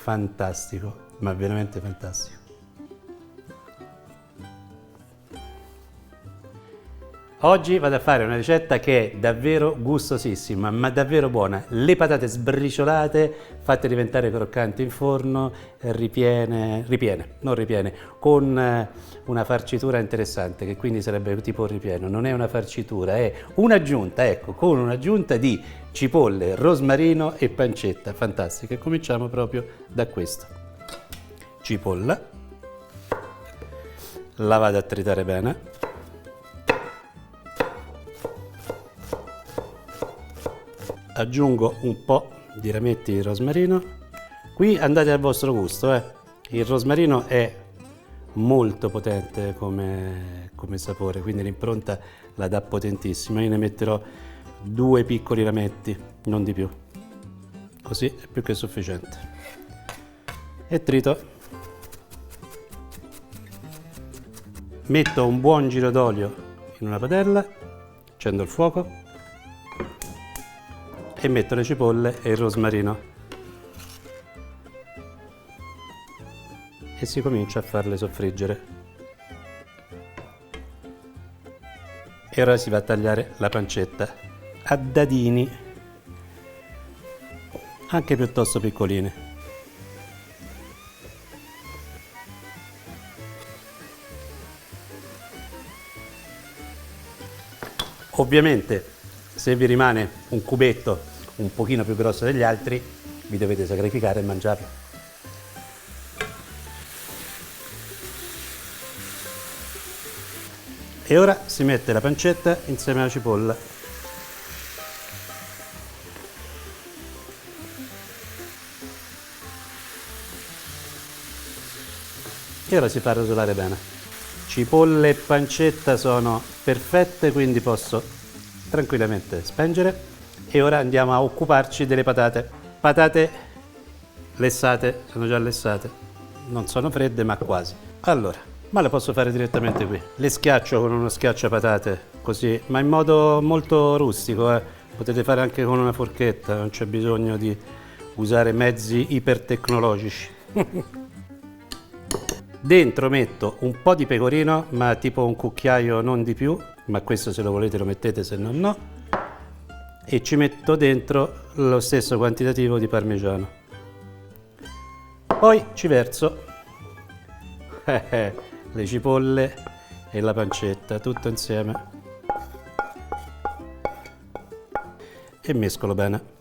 fantastico, ma veramente fantastico. Oggi vado a fare una ricetta che è davvero gustosissima, ma davvero buona. Le patate sbriciolate, fatte diventare croccanti in forno, non ripiene, con una farcitura interessante, che quindi sarebbe tipo un ripieno. Non è una farcitura, è un'aggiunta, ecco, con un'aggiunta di cipolle, rosmarino e pancetta. Fantastica. E cominciamo proprio da questo. Cipolla, la vado a tritare bene. Aggiungo un po' di rametti di rosmarino. Qui andate al vostro gusto, Il rosmarino è molto potente come sapore, quindi l'impronta la dà potentissima. Io ne metterò 2 piccoli rametti, non di più. Così è più che sufficiente. E trito. Metto un buon giro d'olio in una padella, accendo il fuoco e metto le cipolle e il rosmarino e si comincia a farle soffriggere. E ora si va a tagliare la pancetta a dadini, anche piuttosto piccolini. Ovviamente, se vi rimane un cubetto un pochino più grosso degli altri, vi dovete sacrificare e mangiarlo. E ora si mette la pancetta insieme alla cipolla. E ora si fa rosolare bene. Cipolle e pancetta sono perfette, quindi posso tranquillamente spengere. E ora andiamo a occuparci delle patate. Patate lessate, sono già lessate, non sono fredde ma quasi. Allora, ma le posso fare direttamente qui. Le schiaccio con uno schiacciapatate, così, ma in modo molto rustico, Potete fare anche con una forchetta, non c'è bisogno di usare mezzi ipertecnologici. Dentro metto un po' di pecorino, ma tipo un cucchiaio, non di più, ma questo se lo volete lo mettete, se no no. E ci metto dentro lo stesso quantitativo di parmigiano. Poi ci verso le cipolle e la pancetta, tutto insieme. E mescolo bene.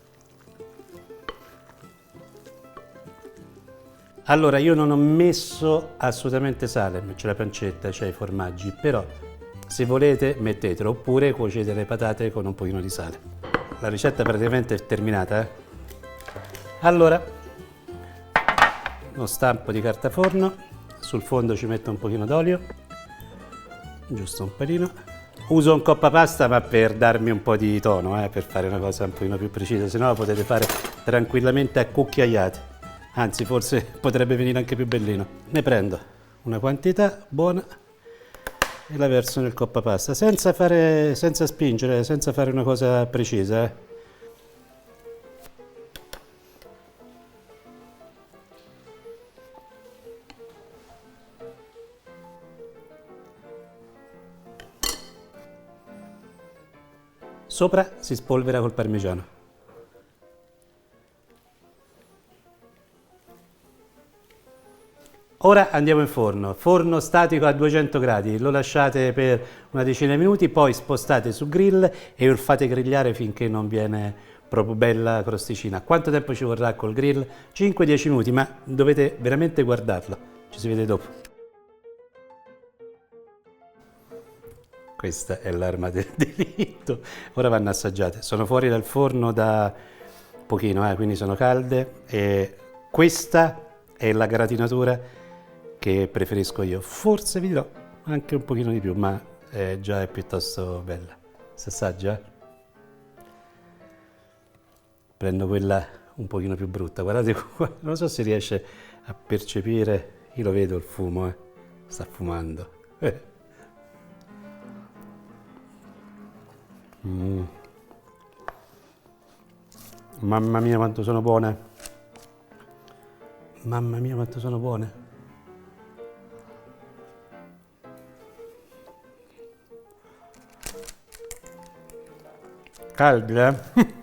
Allora, io non ho messo assolutamente sale, c'è la pancetta, c'è i formaggi, però se volete mettetelo, oppure cuocete le patate con un pochino di sale. La ricetta praticamente è terminata, Allora, uno stampo di carta forno, sul fondo ci metto un pochino d'olio, giusto un pelino. Uso un coppapasta ma per darmi un po' di tono, per fare una cosa un pochino più precisa, se no la potete fare tranquillamente a cucchiaiate, anzi forse potrebbe venire anche più bellino. Ne prendo una quantità buona e la verso nel coppapasta, senza spingere, senza fare una cosa precisa, Sopra si spolvera col parmigiano. Ora andiamo in forno, forno statico a 200 gradi, lo lasciate per una decina di minuti, poi spostate su grill e lo fate grigliare finché non viene proprio bella crosticina. Quanto tempo ci vorrà col grill? 5-10 minuti, ma dovete veramente guardarlo. Ci si vede dopo. Questa è l'arma del delitto. Ora vanno assaggiate. Sono fuori dal forno da pochino, quindi sono calde, e questa è la gratinatura che preferisco io. Forse vi dirò anche un pochino di più, ma già è piuttosto bella. Si assaggia? Prendo quella un pochino più brutta. Guardate qua, non so se riesce a percepire, io lo vedo il fumo, sta fumando. Mamma mia quanto sono buone. Mamma mia quanto sono buone. Calde, eh?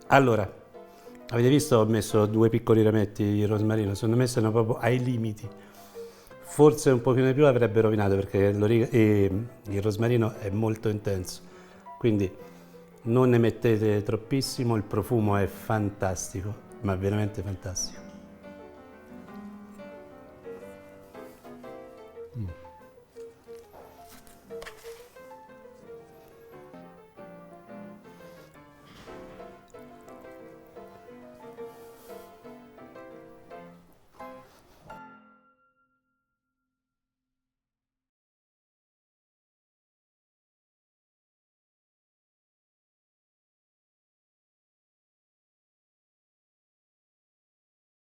Allora, avete visto ho messo 2 piccoli rametti di rosmarino, secondo me sono proprio ai limiti. Forse un pochino di più avrebbe rovinato perché il rosmarino è molto intenso, quindi non ne mettete troppissimo, il profumo è fantastico, ma veramente fantastico.